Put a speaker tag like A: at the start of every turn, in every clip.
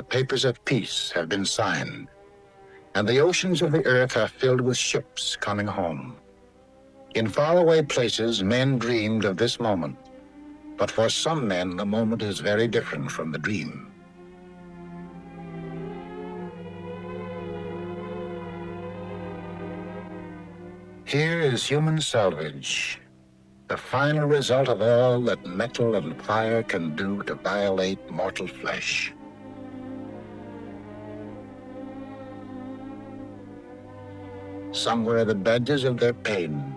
A: The papers of peace have been signed, and the oceans of the earth are filled with ships coming home. In faraway places, men dreamed of this moment, but for some men, the moment is very different from the dream. Here is human salvage, the final result of all that metal and fire can do to violate mortal flesh. Some wear the badges of their pain.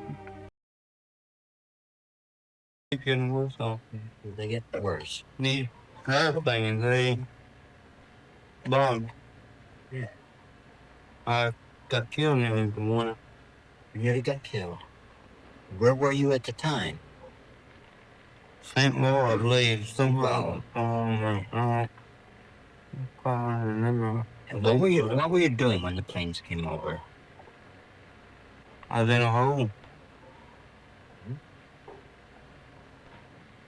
B: Keep getting worse off.
C: They get worse.
B: Need everything. They bombed.
C: Yeah.
B: I got killed in the morning.
C: You nearly got killed. Where were you at the time?
B: St. Louis, I believe. Somehow. I can't remember.
C: And what were you doing when the planes came over?
B: I was in a hole.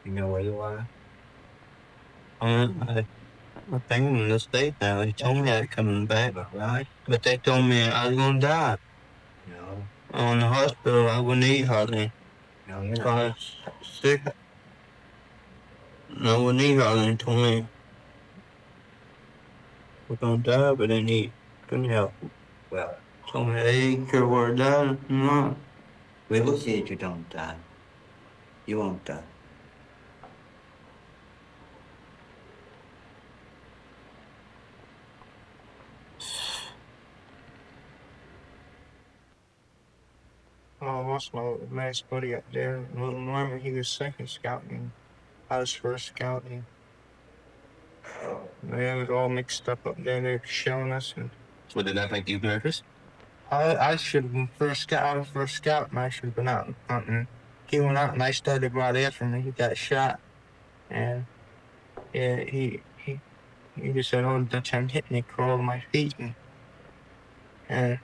C: You know where you are?
B: I think I'm in the state now. They told me I was coming back,
C: Right?
B: but they told me I was gonna die.
C: No.
B: On the hospital, I wouldn't eat hardly.
C: No, you're not.
B: I was sick. I wouldn't eat hardly. They told me we're gonna die, but then eat. Couldn't help.
C: Well,
B: Told me, hey, could we're dying. No.
C: we will see that you don't die. You won't die.
B: I lost my last buddy up there, little Norman. He was second scouting. I was first scouting. They was all mixed up there. They were showing us. And
D: So did that make you nervous?
B: I should have been first scout. I was first scout, and I should have been out hunting. He went out, and I started to go out after him. He got shot, and yeah, he just said, "Oh, Dutch, I'm hitting." He crawled to my feet, and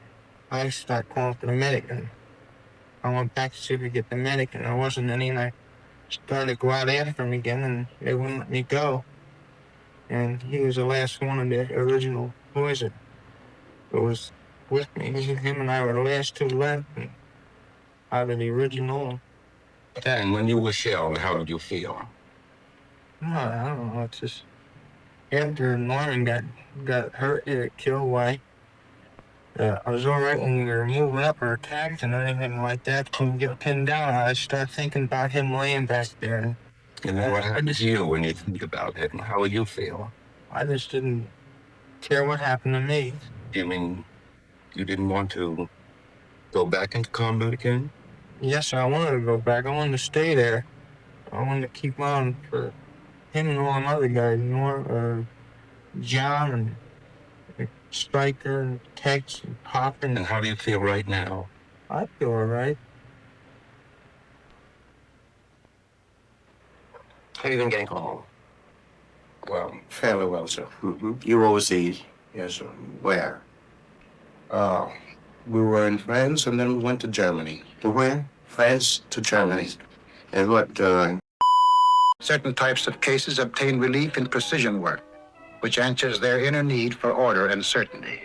B: I started calling for the medic, and I went back to see if we could get the medic, and there wasn't any, and I started to go out after him again, and they wouldn't let me go. And he was the last one of the original boys that was with me. Him and I were the last two left out of the original.
D: And when you were shelled, how did you feel?
B: I don't know. It's just after Norman got hurt, killed. Why? I was all right when we were moving up or attacked and anything like that. Couldn't get pinned down. I started thinking about him laying back there.
D: And then what happened to you when you think about it? And how would you feel?
B: I just didn't care what happened to me.
D: You mean you didn't want to go back into combat again?
B: Yes, I wanted to go back. I wanted to stay there. I wanted to keep on for him and all them other guys, John and Spiker and Tex and Pop.
D: And how do you feel right now?
B: I feel all right.
D: How have you been getting home?
E: Well, fairly well, sir. Mm-hmm. You were overseas? Yes, sir. Where? We were in France, and then we went to Germany. To where? France to Germany. And what,
A: Certain types of cases obtain relief in precision work, which answers their inner need for order and certainty.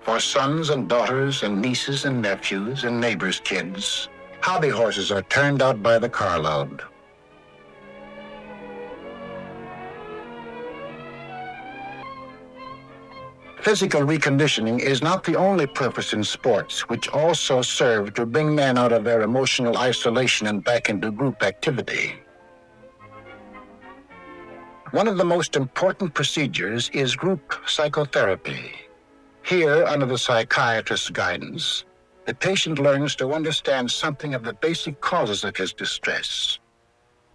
A: For sons and daughters and nieces and nephews and neighbors' kids, hobby horses are turned out by the carload. Physical reconditioning is not the only purpose in sports, which also serve to bring men out of their emotional isolation and back into group activity. One of the most important procedures is group psychotherapy. Here, under the psychiatrist's guidance, the patient learns to understand something of the basic causes of his distress.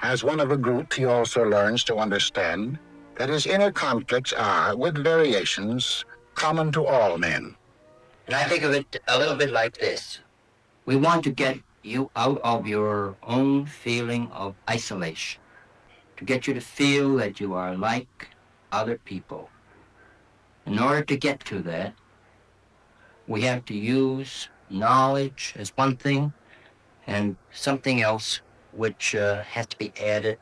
A: As one of a group, he also learns to understand that his inner conflicts are, with variations, common to all men.
C: And I think of it a little bit like this. We want to get you out of your own feeling of isolation, to get you to feel that you are like other people. In order to get to that, we have to use knowledge as one thing and something else which has to be added,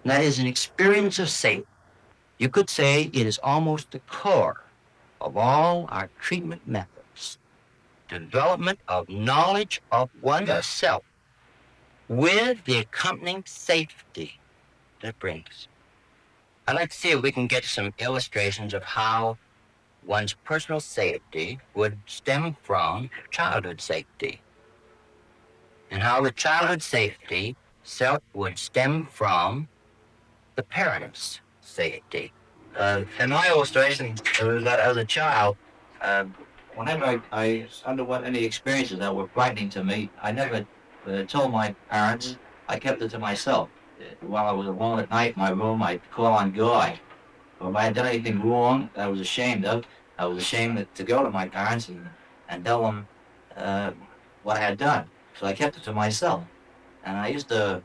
C: and that is an experience of safety. You could say it is almost the core of all our treatment methods. Development of knowledge of oneself with the accompanying safety that brings. I'd like to see if we can get some illustrations of how one's personal safety would stem from childhood safety, and how the childhood safety self would stem from the parents' safety. In my illustration, as a child, whenever I underwent any experiences that were frightening to me, I never told my parents. I kept it to myself. While I was alone at night in my room, I'd call on God. Or if I had done anything wrong that I was ashamed of, I was ashamed to go to my parents and tell them what I had done. So I kept it to myself. And I used to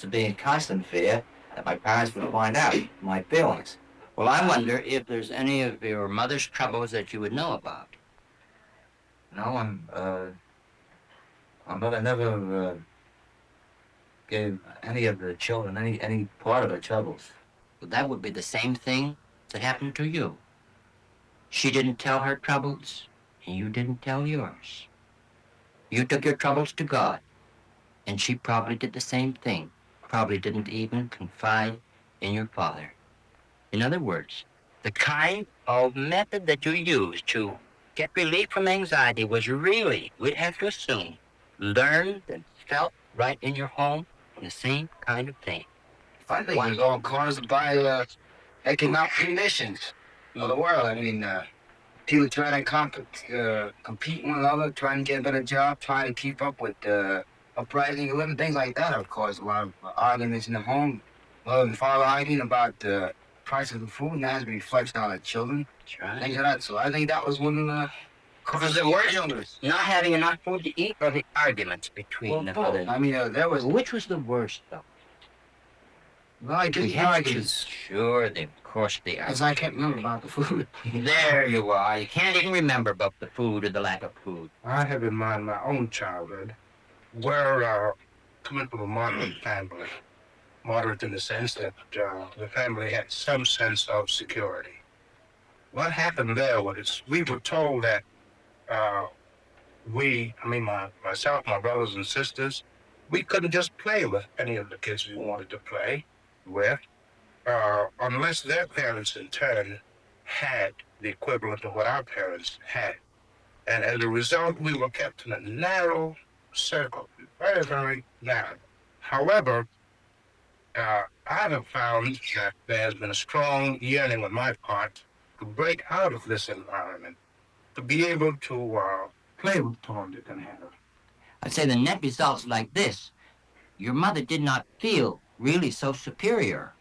C: be in constant fear that my parents would find out my feelings. Well, I wonder if there's any of your mother's troubles that you would know about. No, my mother never gave any of the children any part of her troubles. Well, that would be the same thing that happened to you. She didn't tell her troubles, and you didn't tell yours. You took your troubles to God, and she probably did the same thing. Probably didn't even confide in your father. In other words, the kind of method that you used to get relief from anxiety was really, we'd have to assume, learned and felt right in your home, the same kind of thing.
F: I think it was all caused by economic conditions of the world. I mean, people trying to compete one another, trying to get a better job, trying to keep up with uprising and living, things like that have caused a lot of arguments in the home. Mother and father arguing about the price of the food, and that has to be reflected on the children.
C: That's right.
F: Things like that. So I think that was one of the causes that were illness.
C: Not having enough food to eat, or the arguments between the brothers.
F: I mean, there was.
C: Which was the worst, though?
F: Well, I
C: We
F: didn't
C: had to
F: argue.
C: choose. Sure, of course they are.
F: As I can't remember about the food.
C: There you are. You can't even remember about the food or the lack of food.
G: I have in mind my own childhood. We're coming from a moderate family. Moderate in the sense that the family had some sense of security. What happened there was we were told that myself, my brothers and sisters, we couldn't just play with any of the kids we wanted to play with unless their parents in turn had the equivalent of what our parents had. And as a result, we were kept in a narrow circle, very, very narrow. However, I have found that there has been a strong yearning on my part to break out of this environment, to be able to play with Tom, Dick, and Harry.
C: I'd say the net result's like this. Your mother did not feel really so superior.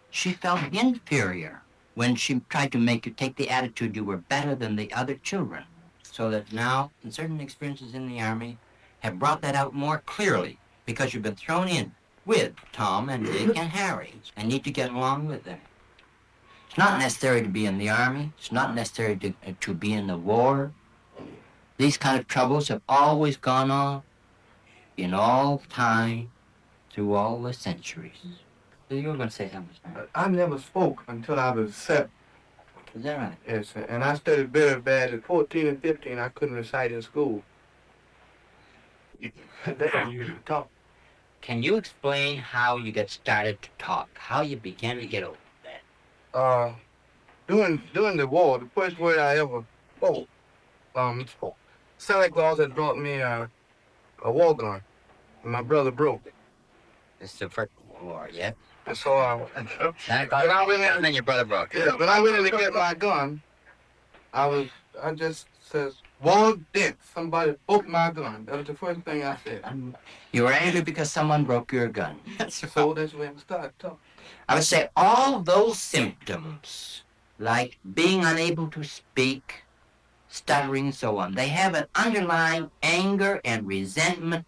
C: She felt inferior when she tried to make you take the attitude you were better than the other children. So that now, in certain experiences in the Army, have brought that out more clearly because you've been thrown in with Tom and Dick and Harry and need to get along with them. It's not necessary to be in the Army. It's not necessary to be in the war. These kind of troubles have always gone on in all time, through all the centuries. You were going to say something.
B: I never spoke until I was 7.
C: Is that right?
B: Yes, sir. And I studied very bad. At 14 and 15, I couldn't recite in school. That's you talk.
C: Can you explain how you get started to talk? How you began to get over that?
B: During the war, the first word I ever spoke, Santa Claus had brought me a war gun, and my brother broke it.
C: It's the first war, yeah?
B: And so
C: And then your brother broke it.
B: yeah, when I went in to get my gun, I just says, "War dead. Somebody broke my gun." That was the first thing I said.
C: You were angry because someone broke your gun.
B: So that's when I started talking.
C: I would say all those symptoms, like being unable to speak, stuttering, and so on, they have an underlying anger and resentment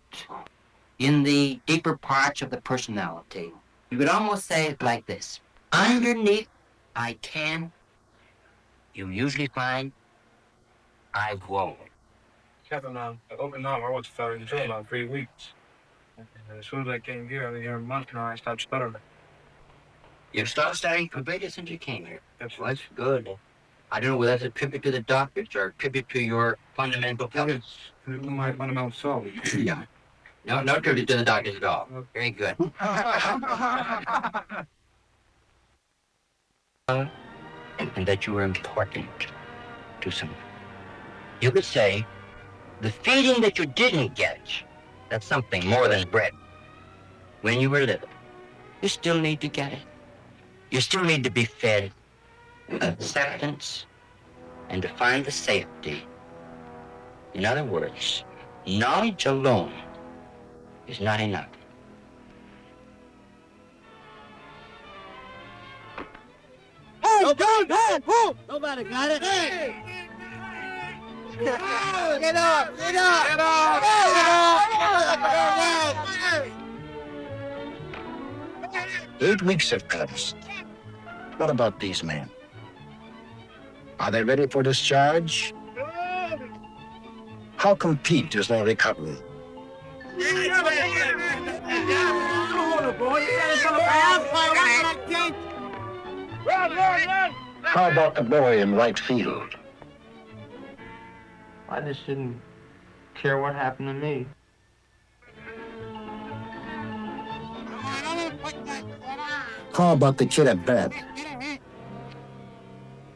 C: in the deeper parts of the personality. You could almost say it like this. Underneath I can, you usually find I won't.
G: Kevin, I opened up. I was in jail about 3 weeks. And as soon as I came here, I've been here a month now, I stopped stuttering.
C: You've started studying completely since you came here. That's good. I don't know whether that's a tribute to the doctors or a tribute to your fundamental health.
F: My fundamental soul.
C: Yeah. No tribute to the doctors at all. Very good. And that you were important to someone. You could say the feeding that you didn't get, that's something more than bread. When you were little, you still need to get it. You still need to be fed acceptance and to find the safety. In other words, knowledge alone is not enough.
H: Hey, go! Nobody got it. Hey! Get up! Get up! Get up! Get up!
A: 8 weeks have passed. What about these men? Are they ready for discharge? How complete is their recovery? How about the boy in right field?
B: I just didn't care what happened to me.
A: How about the kid at bat?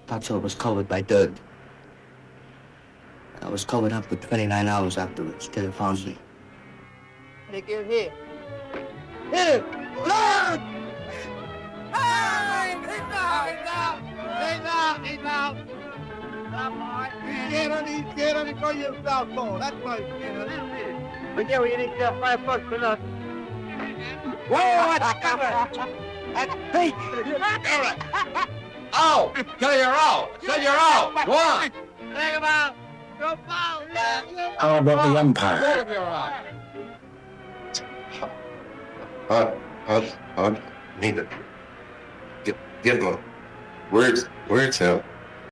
C: Topsoil was covered by dirt. I was covered up for 29 hours afterwards till they found me.
H: Hey, get here. Hit him! Run! Hey! He's out! He's out! He's out! He's out! Get on him, go your southpaw. That's right. But yeah, we didn't get $5 for nothing. Whoa, that's covered! That's bait!
C: Oh! So you're out! So you're out! Go on!
H: Take him out! Go foul!
A: How about the umpire?
E: Neither. Get him. Words help.